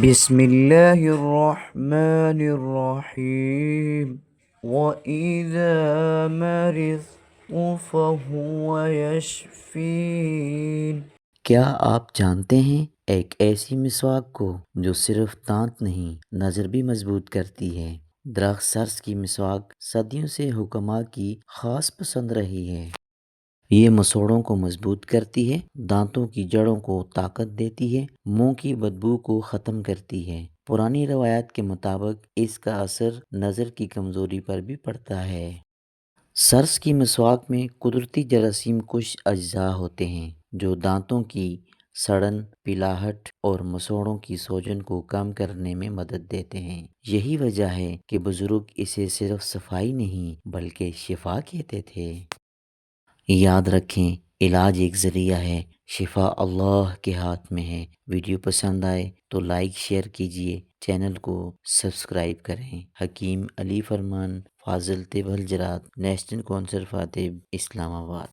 بسم الله الرحمن الرحيم وإذا مرضت فهو يشفين۔ کیا آپ جانتے ہیں ایک ایسی مسواک کو جو صرف دانت نہیں نظر بھی مضبوط کرتی ہے؟ درخت سرس کی مسواک صدیوں سے حکماء کی خاص پسند رہی ہے۔ یہ مسوڑوں کو مضبوط کرتی ہے، دانتوں کی جڑوں کو طاقت دیتی ہے، منہ کی بدبو کو ختم کرتی ہے۔ پرانی روایات کے مطابق اس کا اثر نظر کی کمزوری پر بھی پڑتا ہے۔ سرس کی مسواک میں قدرتی جراثیم کش اجزاء ہوتے ہیں جو دانتوں کی سڑن، پلاہٹ اور مسوڑوں کی سوجن کو کم کرنے میں مدد دیتے ہیں۔ یہی وجہ ہے کہ بزرگ اسے صرف صفائی نہیں بلکہ شفا کہتے تھے۔ یاد رکھیں، علاج ایک ذریعہ ہے، شفا اللہ کے ہاتھ میں ہے۔ ویڈیو پسند آئے تو لائک شیئر کیجئے، چینل کو سبسکرائب کریں۔ حکیم علی فرمان، فاضل طب الجراحات، نیشنل کونسل فار طب، اسلام آباد۔